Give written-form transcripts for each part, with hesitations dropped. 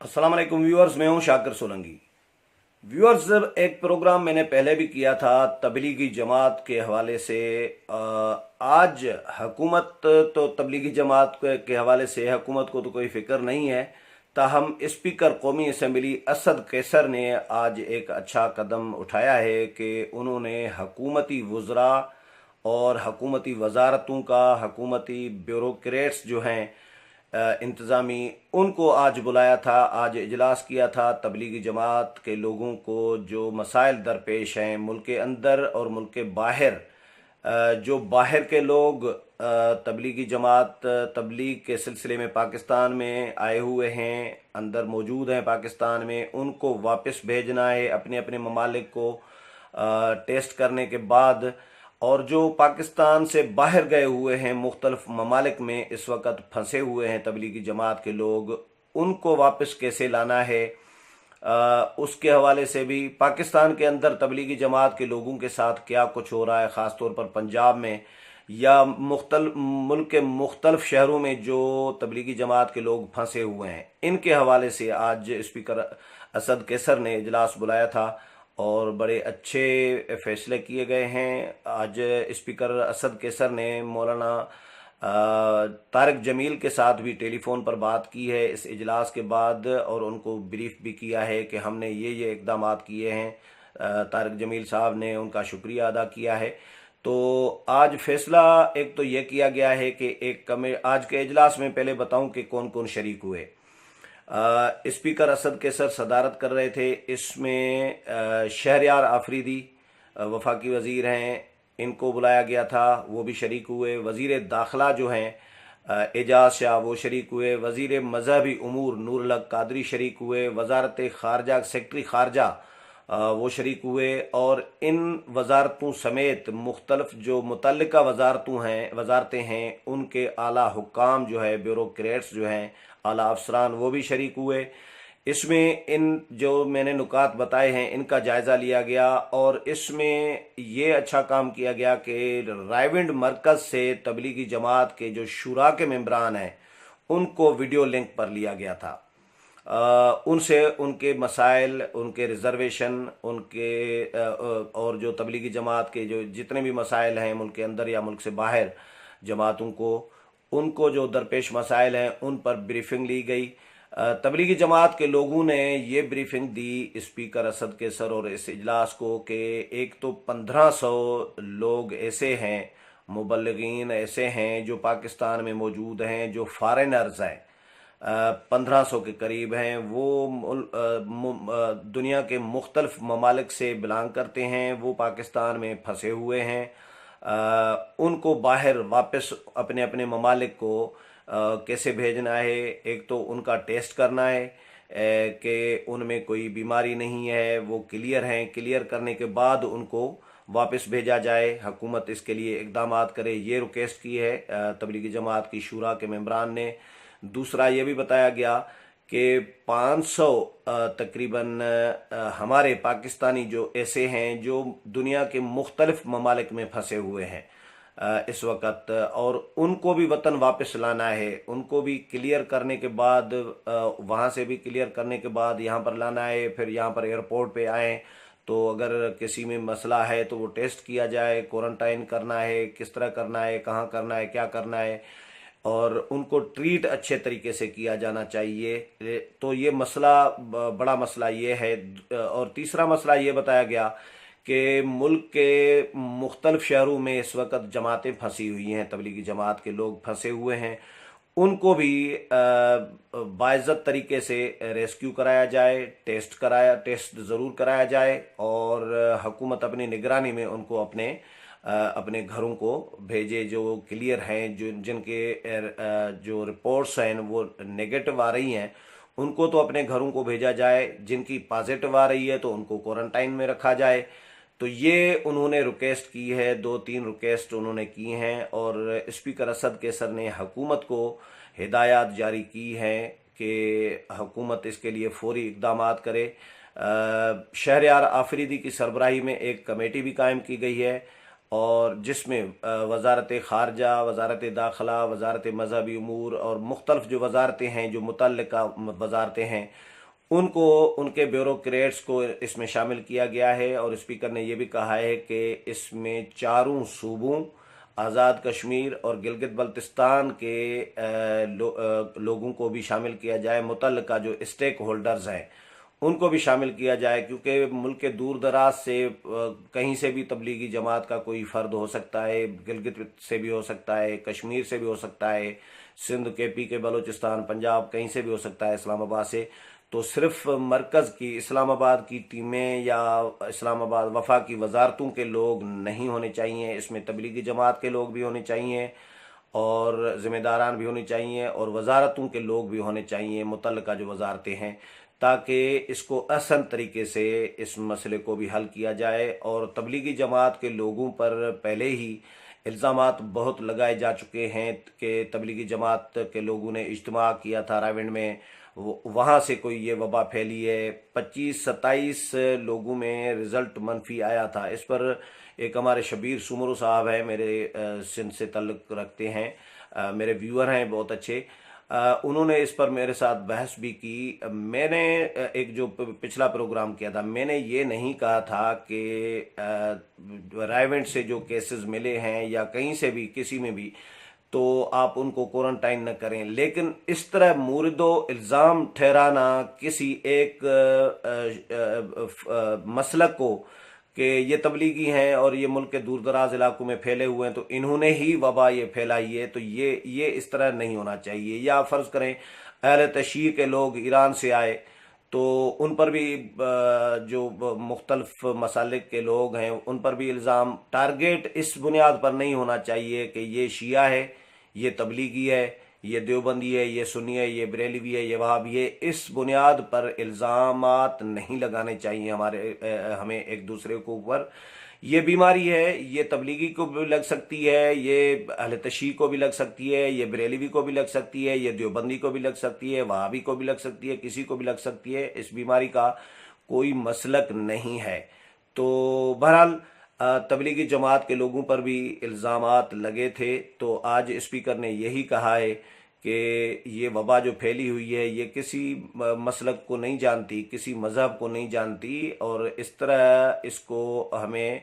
अस्सलाम वालेकुम व्यूअर्स, मैं हूं शाकिर सोलंकी। व्यूअर्स, एक प्रोग्राम मैंने पहले भी किया था तबलीगी जमात के हवाले से। आज हुकूमत तो तबलीगी जमात के हवाले से हुकूमत को तो कोई फिक्र नहीं है। ताहम स्पीकर कौमी असम्बली असद कैसर ने आज एक अच्छा कदम उठाया है कि उन्होंने हुकूमती वज़रा और हुकूमती वजारतों का, हुकूमती ब्यूरोक्रेट्स जो हैं इंतज़ामी, उनको आज बुलाया था। आज इजलास किया था। तबलीगी जमात के लोगों को जो मसाइल दरपेश हैं मुल्क के अंदर और मुल्क के बाहर, जो बाहर के लोग तबलीगी जमात तबलीग के सिलसिले में पाकिस्तान में आए हुए हैं, अंदर मौजूद हैं पाकिस्तान में, उनको वापस भेजना है अपने अपने ममालिक को टेस्ट करने के बाद। और जो पाकिस्तान से बाहर गए हुए हैं, मुख्तलिफ ममालिक में इस वक्त फंसे हुए हैं तबलीगी जमात के लोग, उनको वापस कैसे लाना है, उसके हवाले से भी पाकिस्तान के अंदर तबलीगी जमात के लोगों के साथ क्या कुछ हो रहा है, ख़ास तौर पर पंजाब में या मुल्क के मुख्तलिफ शहरों में जो तबलीगी जमात के लोग फंसे हुए हैं, इनके हवाले से आज स्पीकर असद कैसर ने इजलास बुलाया था और बड़े अच्छे फैसले किए गए हैं। आज स्पीकर असद कैसर ने मौलाना तारिक जमील के साथ भी टेलीफोन पर बात की है इस इजलास के बाद, और उनको ब्रीफ भी किया है कि हमने ये इकदाम किए हैं। तारिक जमील साहब ने उनका शुक्रिया अदा किया है। तो आज फैसला एक तो ये किया गया है कि आज के इजलास में पहले बताऊं कि कौन कौन शरीक हुए। स्पीकर असद कैसर सदारत कर रहे थे। इसमें शहरयार आफरीदी वफाकी वज़ीर हैं, इनको बुलाया गया था, वो भी शरीक हुए। वज़ीर दाखिला जो हैं एजाज शाह, वो शरीक हुए। वज़ीर मजहबी उमूर नूरुल हक कादरी शरीक हुए। वजारत खारजा सेक्रेटरी खारजा वो शरीक हुए। और इन वजारतों समेत मुख्तलिफ जो मुतल्लिका वजारतें हैं, उनके आला हुक्काम जो है, ब्यूरोक्रेट्स जो हैं, आला अफसरान, वो भी शरीक हुए। इसमें इन जो मैंने नुकात बताए हैं इनका जायज़ा लिया गया। और इसमें ये अच्छा काम किया गया कि रायविंड मरकज़ से तबलीगी जमात के जो शुरा के मेंबरान हैं उनको वीडियो लिंक पर लिया गया था। उनसे उनके मसाइल, उनके रिजर्वेशन, और जो तबलीगी जमात के जो जितने भी मसाइल हैं मुल्क के अंदर या मुल्क से बाहर जमातों को, उनको जो दरपेश मसाइल हैं उन पर ब्रीफिंग ली गई। तबलीगी जमात के लोगों ने ये ब्रीफिंग दी स्पीकर असद कैसर और इस इजलास को कि एक तो 1500 लोग ऐसे हैं, मुबल्लिगीन ऐसे हैं जो पाकिस्तान में मौजूद हैं, जो फॉरेनर्स हैं, 1500 के करीब हैं। वो दुनिया के मुख्तलिफ ममालिक से बिलोंग करते हैं, वो पाकिस्तान में फंसे हुए हैं। उनको बाहर वापस अपने अपने ममालिक को कैसे भेजना है। एक तो उनका टेस्ट करना है कि उनमें कोई बीमारी नहीं है, वो क्लियर हैं। क्लियर करने के बाद उनको वापस भेजा जाए। हुकूमत इसके लिए इकदाम करे, ये रिक्वेस्ट की है तबलीगी जमात की शूरा के मेंबरान ने। दूसरा ये भी बताया गया कि 500 तकरीबन हमारे पाकिस्तानी जो ऐसे हैं जो दुनिया के मुख्तलिफ ममालिक में फंसे हुए हैं इस वक्त, और उनको भी वतन वापस लाना है। उनको भी क्लियर करने के बाद, वहाँ से भी क्लियर करने के बाद यहाँ पर लाना है। फिर यहाँ पर एयरपोर्ट पे आए तो अगर किसी में मसला है तो वो टेस्ट किया जाए, क्वारंटाइन करना है, किस तरह करना है, कहाँ करना है, क्या करना है, और उनको ट्रीट अच्छे तरीके से किया जाना चाहिए। तो ये मसला, बड़ा मसला ये है। और तीसरा मसला ये बताया गया कि मुल्क के मुख्तलिफ शहरों में इस वक्त जमातें फंसी हुई हैं, तबलीगी जमात के लोग फंसे हुए हैं, उनको भी बाइज्जत तरीके से रेस्क्यू कराया जाए, टेस्ट ज़रूर कराया जाए, और हुकूमत अपनी निगरानी में उनको अपने घरों को भेजे। जो क्लियर हैं, जो रिपोर्ट्स हैं वो नेगेटिव आ रही हैं, उनको तो अपने घरों को भेजा जाए। जिनकी पॉजिटिव आ रही है तो उनको क्वारंटाइन में रखा जाए। तो ये उन्होंने रिक्वेस्ट की है, 2-3 रिक्वेस्ट उन्होंने की हैं। और स्पीकर असद कैसर ने हुकूमत को हिदायत जारी की हैं कि हुकूमत इसके लिए फौरी इकदाम करे। शहरयार आफरीदी की सरबराही में एक कमेटी भी कायम की गई है, और जिसमें वजारत खारजा, वजारत दाखिला, वजारत मजहबी उमूर और मुख्तलिफ जो वजारतें हैं, जो मुतल्लिका वजारतें हैं, उनको, उनके ब्यूरोक्रेट्स को इसमें शामिल किया गया है। और स्पीकर ने यह भी कहा है कि इसमें चारों सूबों, आज़ाद कश्मीर और गिलगित बल्तिस्तान के लोगों को भी शामिल किया जाए, मुतल्लिका जो स्टेक होल्डर्स हैं उनको भी शामिल किया जाए, क्योंकि मुल्क के दूर दराज से कहीं से भी तबलीगी जमात का कोई फ़र्द हो सकता है, गिलगित से भी हो सकता है, कश्मीर से भी हो सकता है, सिंध के पी के बलूचिस्तान, पंजाब, कहीं से भी हो सकता है, इस्लामाबाद से। तो सिर्फ मरकज़ की, इस्लामाबाद की टीमें या इस्लामाबाद वफा की वजारतों के लोग नहीं होने चाहिए, इसमें तबलीगी जमात के लोग भी होने चाहिए और ज़िम्मेदारान भी होने चाहिए और वजारतों के लोग भी होने चाहिए, मुतल्लिका जो वजारतें हैं, ताकि इसको आसान तरीके से इस मसले को भी हल किया जाए। और तबलीगी जमात के लोगों पर पहले ही इल्ज़ामात बहुत लगाए जा चुके हैं कि तबलीगी जमात के लोगों ने इज्तिमा किया था रायविंड में, वहाँ से कोई ये वबा फैली है। 25-27 लोगों में रिज़ल्ट मनफी आया था। इस पर एक हमारे शबीर सुमरू साहब हैं, मेरे सिंध से तल्लुक़ रखते हैं, मेरे व्यूअर हैं बहुत अच्छे, उन्होंने इस पर मेरे साथ बहस भी की। मैंने एक जो पिछला प्रोग्राम किया था, मैंने ये नहीं कहा था कि रायवेंट से जो केसेस मिले हैं या कहीं से भी किसी में भी, तो आप उनको क्वारंटाइन न करें। लेकिन इस तरह मुर्दो इल्ज़ाम ठहराना किसी एक मसलक को कि ये तबलीगी हैं और ये मुल्क के दूर दराज इलाकों में फैले हुए हैं तो इन्होंने ही वबा ये फैलाई है, तो ये इस तरह नहीं होना चाहिए। या फ़र्ज़ करें अहले तशय्युअ के लोग ईरान से आए तो उन पर भी जो मुख्तलिफ मसालिक के लोग हैं उन पर भी इल्ज़ाम, टारगेट इस बुनियाद पर नहीं होना चाहिए कि ये शिया है, ये तबलीगी है, ये देवबंदी है, ये सुन्नी है, ये बरेलवी है, ये वहाबी है। इस बुनियाद पर इल्ज़ामात नहीं लगाने चाहिए हमें एक दूसरे के ऊपर। ये बीमारी है, ये तबलीगी को भी लग सकती है, ये अहले तशय्युअ को भी लग सकती है, ये बरेलवी को भी लग सकती है, ये देवबंदी को भी लग सकती है, वहाबी को भी लग सकती है, किसी को भी लग सकती है। इस बीमारी का कोई मसलक नहीं है। तो बहरहाल तबलीगी जमात के लोगों पर भी इल्ज़ामात लगे थे, तो आज स्पीकर ने यही कहा है कि ये वबा जो फैली हुई है ये किसी मसलक को नहीं जानती, किसी मज़हब को नहीं जानती, और इस तरह इसको हमें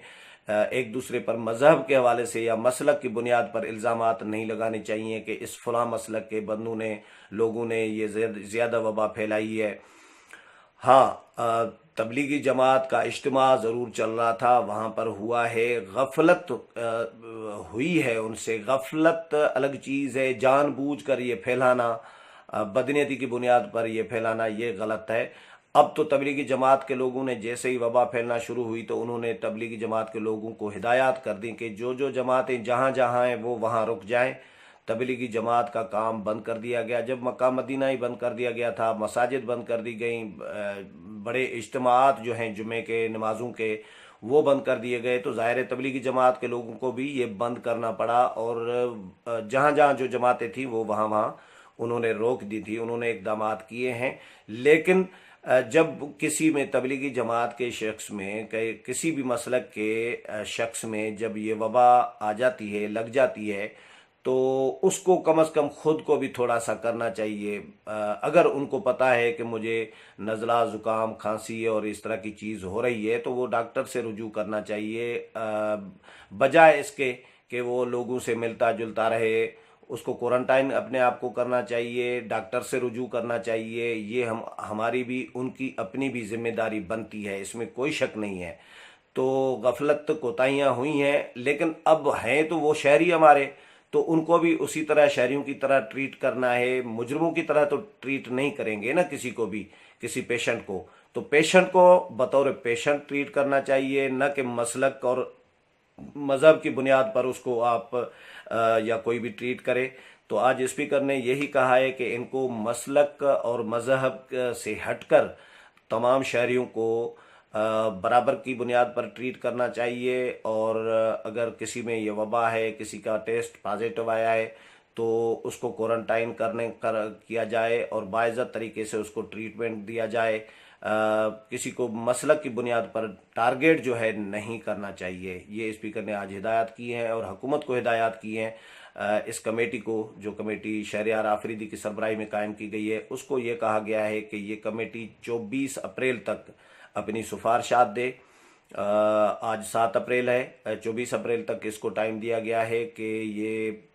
एक दूसरे पर मज़हब के हवाले से या मसलक की बुनियाद पर इल्ज़ामात नहीं लगाने चाहिए कि इस फलां मसलक के बंदों ने, लोगों ने ये ज़्यादा वबा फैलाई है। हाँ, तबलीगी जमात का इज्तिमा ज़रूर चल रहा था, वहाँ पर हुआ है, गफलत हुई है उनसे। गफलत अलग चीज़ है, जानबूझकर ये फैलाना, बदनीयती की बुनियाद पर ये फैलाना, ये गलत है। अब तो तबलीगी जमात के लोगों ने जैसे ही वबा फैलना शुरू हुई तो उन्होंने तबलीगी जमात के लोगों को हिदायत कर दी कि जो जो जमातें जहाँ जहाँ हैं वो वहाँ रुक जाएं। तबलीगी जमात का काम बंद कर दिया गया। जब मक्का मदीना ही बंद कर दिया गया था, मसाजिद बंद कर दी गई, बड़े इज्तिमात जो हैं जुमे के, नमाज़ों के, वो बंद कर दिए गए, तो ज़ाहिर तबलीगी जमात के लोगों को भी ये बंद करना पड़ा। और जहाँ जहाँ जो जमातें थी वो वहाँ वहाँ उन्होंने रोक दी थी, उन्होंने इक़दामात किए हैं। लेकिन जब किसी में, तबलीगी जमात के शख्स में, किसी भी मसलक के शख्स में जब ये वबा आ जाती है, लग जाती है, तो उसको कम से कम खुद को भी थोड़ा सा करना चाहिए। अगर उनको पता है कि मुझे नज़ला, ज़ुकाम, खांसी और इस तरह की चीज़ हो रही है तो वो डॉक्टर से रुजू करना चाहिए, बजाय इसके कि वो लोगों से मिलता जुलता रहे। उसको क्वारंटाइन अपने आप को करना चाहिए, डॉक्टर से रुजू करना चाहिए। ये हमारी भी, उनकी अपनी भी जिम्मेदारी बनती है, इसमें कोई शक नहीं है। तो गफलत, कोताहियाँ हुई हैं, लेकिन अब हैं तो वो शहरी हमारे, तो उनको भी उसी तरह शहरियों की तरह ट्रीट करना है। मुजरिमों की तरह तो ट्रीट नहीं करेंगे ना किसी को भी, किसी पेशेंट को। तो पेशेंट को बतौर पेशेंट ट्रीट करना चाहिए, न कि मसलक और मज़हब की बुनियाद पर उसको आप या कोई भी ट्रीट करे। तो आज स्पीकर ने यही कहा है कि इनको मसलक और मज़हब से हटकर तमाम शहरियों को बराबर की बुनियाद पर ट्रीट करना चाहिए। और अगर किसी में ये वबा है, किसी का टेस्ट पॉजिटिव आया है, तो उसको क्वारंटाइन किया जाए और बाइज़्ज़त तरीके से उसको ट्रीटमेंट दिया जाए। किसी को मसलक की बुनियाद पर टारगेट जो है नहीं करना चाहिए। ये स्पीकर ने आज हिदायत की है और हुकूमत को हिदायत की है। इस कमेटी को, जो कमेटी शहरयार आफरीदी की सरबराही में कायम की गई है, उसको ये कहा गया है कि ये कमेटी 24 अप्रैल तक अपनी सिफारिशात दे। आज 7 अप्रैल है, 24 अप्रैल तक इसको टाइम दिया गया है कि ये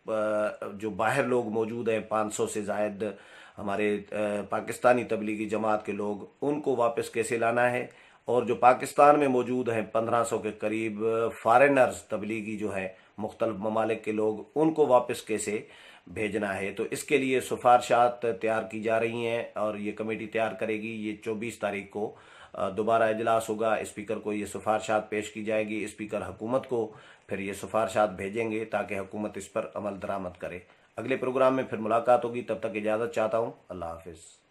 जो बाहर लोग मौजूद हैं, 500 से ज़ायद हमारे पाकिस्तानी तबलीगी जमात के लोग, उनको वापस कैसे लाना है, और जो पाकिस्तान में मौजूद हैं 1500 के करीब फॉरेनर्स तबलीगी जो है मुख्तलिफ ममालिक के लोग, उनको वापस कैसे भेजना है। तो इसके लिए सिफारिशात तैयार की जा रही हैं और ये कमेटी तैयार करेगी। ये 24 तारीख को दोबारा इजलास होगा। स्पीकर को ये सिफारिशात पेश की जाएगी। स्पीकर हुकूमत को फिर ये सिफारिशात भेजेंगे ताकि हुकूमत इस पर अमल दरामद करे। अगले प्रोग्राम में फिर मुलाकात होगी, तब तक इजाज़त चाहता हूँ। अल्लाह हाफिज़।